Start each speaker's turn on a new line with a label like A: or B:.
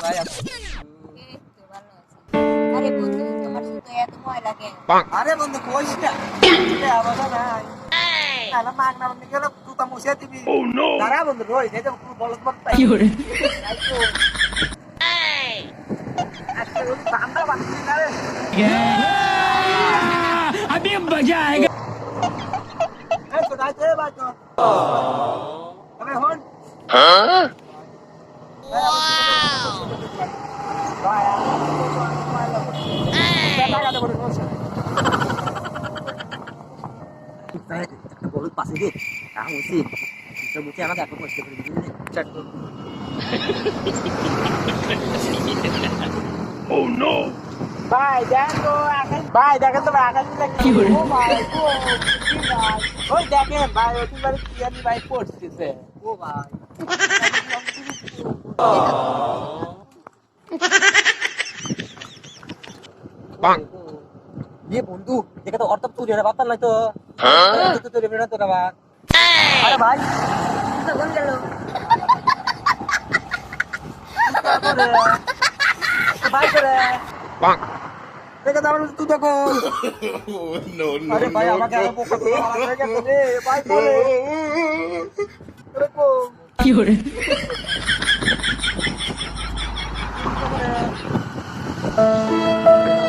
A: ভাই?
B: এই তো ভালো আছি। আরে বন্ধু তোমার জুতো এত ময়লা কেন?
A: আরে বন্ধু কইস না, আবার নাই না মাগ না বন্ধু গেল জুতা মুছে দিবি। দাঁড়া বন্ধু রই এই তো বলদ বলদ পাই কি করে আজকে ওই ঠান্ডা বাড়ছে না রে।
C: अभी मजा आएगा।
A: এই তো দাইতে ভাই তো আরে হন ভাই টাকা দেবো সমস্যা একটা বলদ পাশে দে মুছি মুছি আমাকে এখন কষ্ট করে দিবি চেক করব।
C: Oh no!
A: ভাই দেখো আকাশ ভাই দেখেন তো ভাই আকাশ কি ও ভাই ও কি ভাই ওই দেখেন ভাই ওই বারে কি জানি ভাই পড়তেছে ও ভাই বাং ये বন্ধু দেখে তো অর্থ তুই রে বাতাল নাই তো তো তুই রে তোরা বা আরে ভাই
B: জুতো কোন গেল?
A: ভাই করে বাং দেখে তো আমরা তুই দেখো
C: No, no,
A: আরে ভাই আমাকে আর পোকা তো মারা গেছে রে ভাই করে দেখো
C: কি করে?
A: Thank you.